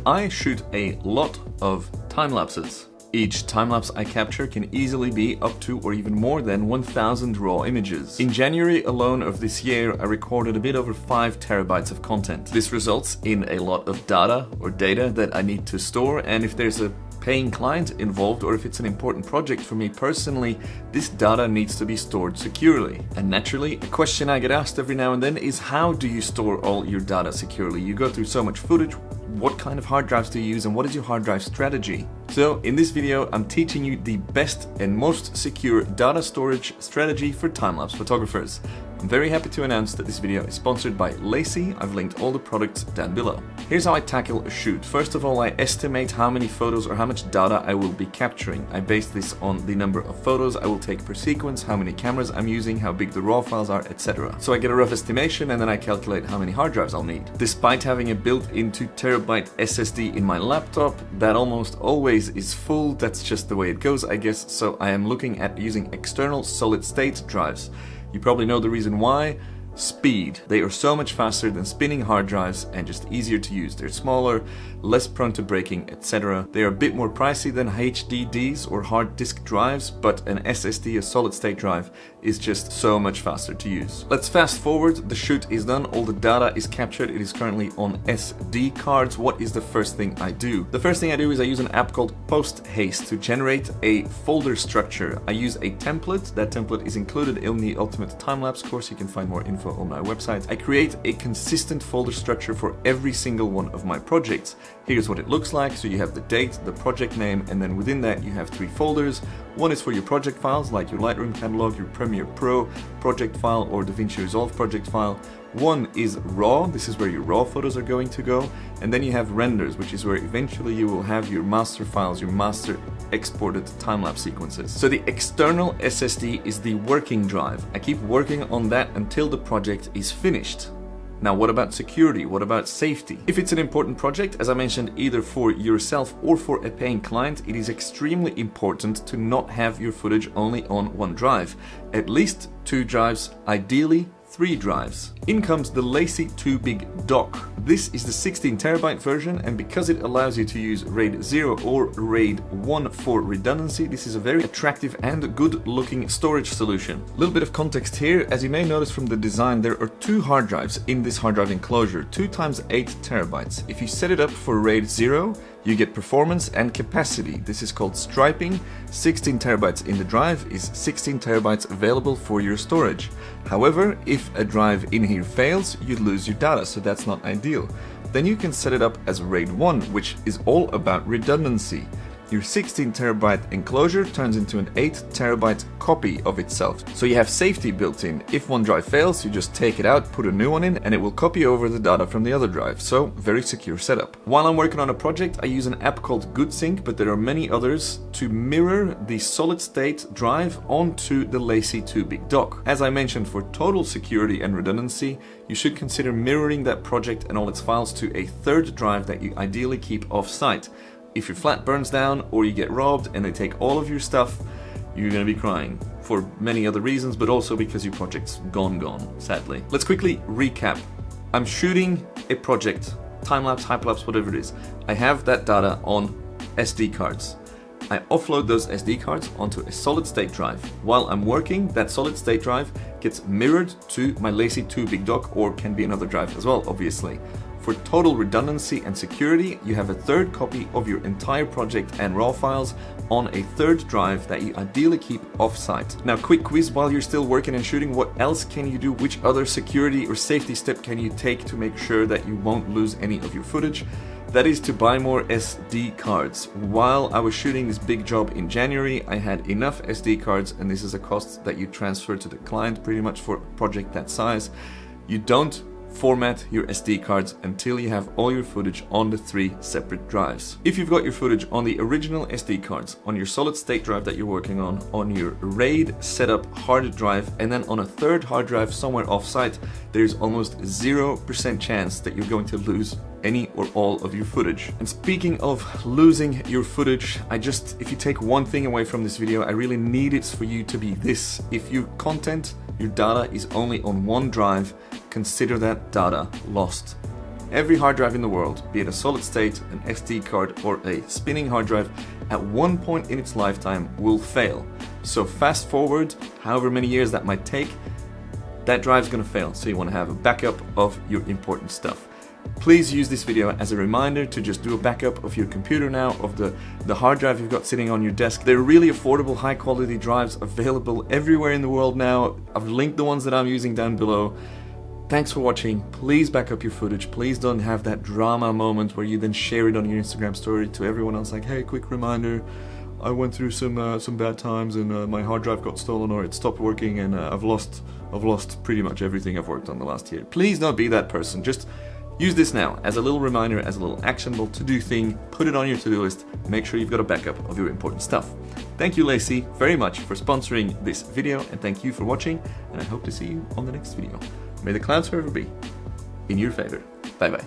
I shoot a lot of time lapses. Each time-lapse I capture can easily be up to or even more than 1000 raw images. In January alone of this year, I recorded a bit over 5 terabytes of content. This results in a lot of data that I need to store, and if there's a paying client involved or if it's an important project for me personally, this data needs to be stored securely. And naturally, a question I get asked every now and then is, how do you store all your data securely? You go through so much footage. What kind of hard drives do you use and what is your hard drive strategy? So in this video, I'm teaching you the best and most secure data storage strategy for time-lapse photographers. I'm very happy to announce that this video is sponsored by LaCie. I've linked all the products down below. Here's how I tackle a shoot. First of all, I estimate how many photos or how much data I will be capturing. I base this on the number of photos I will take per sequence, how many cameras I'm using, how big the raw files are, etc. So I get a rough estimation and then I calculate how many hard drives I'll need. Despite having a built-in 2 terabyte SSD in my laptop, that almost always is full. That's just the way it goes, I guess. So I am looking at using external solid-state drives. You probably know the reason why. Speed. They are so much faster than spinning hard drives and just easier to use. They're smaller, less prone to breaking, etc. They are a bit more pricey than HDDs or hard disk drives, but an SSD, a solid state drive, is just so much faster to use. Let's fast forward. The shoot is done. All the data is captured. It is currently on SD cards. What is the first thing I do? The first thing I do is I use an app called Post Haste to generate a folder structure. I use a template. That template is included in the Ultimate Time-Lapse course. You can find more info on my website. I create a consistent folder structure for every single one of my projects. Here's what it looks like. So you have the date, the project name, and then within that you have 3 folders. One is for your project files, like your Lightroom catalog, your Premiere Pro project file, or DaVinci Resolve project file. One is raw. This is where your raw photos are going to go. And then you have renders, which is where eventually you will have your master files, your master exported time-lapse sequences. So the external SSD is the working drive. I keep working on that until the project is finished. Now, what about security? What about safety? If it's an important project, as I mentioned, either for yourself or for a paying client, it is extremely important to not have your footage only on one drive. At least 2 drives, ideally 3 drives. In comes the LaCie 2 Big Dock. This is the 16 terabyte version, and because it allows you to use RAID 0 or RAID 1 for redundancy, this is a very attractive and good looking storage solution. A little bit of context here. As you may notice from the design, there are 2 hard drives in this hard drive enclosure, 2 times 8 terabytes. If you set it up for RAID 0, you get performance and capacity. This is called striping. 16 terabytes in the drive is 16 terabytes available for your storage. However, if a drive in here fails, you lose your data, so that's not ideal. Then you can set it up as RAID 1, which is all about redundancy. Your 16 terabyte enclosure turns into an 8 terabyte copy of itself. So you have safety built in. If one drive fails, you just take it out, put a new one in, and it will copy over the data from the other drive. So very secure setup. While I'm working on a project, I use an app called GoodSync, but there are many others to mirror the solid state drive onto the LaCie 2 Big Dock. As I mentioned, for total security and redundancy, you should consider mirroring that project and all its files to a 3rd drive that you ideally keep off-site. If your flat burns down or you get robbed and they take all of your stuff, you're gonna be crying for many other reasons, but also because your project's gone, sadly. Let's quickly recap. I'm shooting a project, time-lapse, hyperlapse, whatever it is. I have that data on SD cards. I offload those SD cards onto a solid state drive. While I'm working, that solid state drive gets mirrored to my LaCie 2 Big Dock, or can be another drive as well, obviously. For total redundancy and security, you have a 3rd copy of your entire project and raw files on a 3rd drive that you ideally keep off-site. Now, quick quiz while you're still working and shooting. What else can you do? Which other security or safety step can you take to make sure that you won't lose any of your footage? That is to buy more SD cards. While I was shooting this big job in January, I had enough SD cards, and this is a cost that you transfer to the client pretty much for a project that size. You don't format your SD cards until you have all your footage on the 3 separate drives. If you've got your footage on the original SD cards, on your solid state drive that you're working on your RAID setup hard drive, and then on a 3rd hard drive somewhere off-site, there's almost 0% chance that you're going to lose any or all of your footage. And speaking of losing your footage, if you take one thing away from this video, I really need it for you to be this. If your content, your data is only on one drive, consider that data lost. every hard drive in the world, be it a solid state, an SD card, or a spinning hard drive, at one point in its lifetime will fail. So fast forward, however many years that might take, that drive's gonna fail. So you wanna have a backup of your important stuff. Please use this video as a reminder to just do a backup of your computer now, of the hard drive you've got sitting on your desk. They're really affordable, high quality drives available everywhere in the world now. I've linked the ones that I'm using down below. Thanks for watching. Please back up your footage. Please don't have that drama moment where you then share it on your Instagram story to everyone else like, hey, quick reminder, I went through some bad times and my hard drive got stolen or it stopped working and I've lost pretty much everything I've worked on the last year. Please don't be that person. Just use this now as a little reminder, as a little actionable to-do thing. Put it on your to-do list. Make sure you've got a backup of your important stuff. Thank you, LaCie, very much for sponsoring this video, and thank you for watching, and I hope to see you on the next video. May the clouds forever be in your favor. Bye-bye.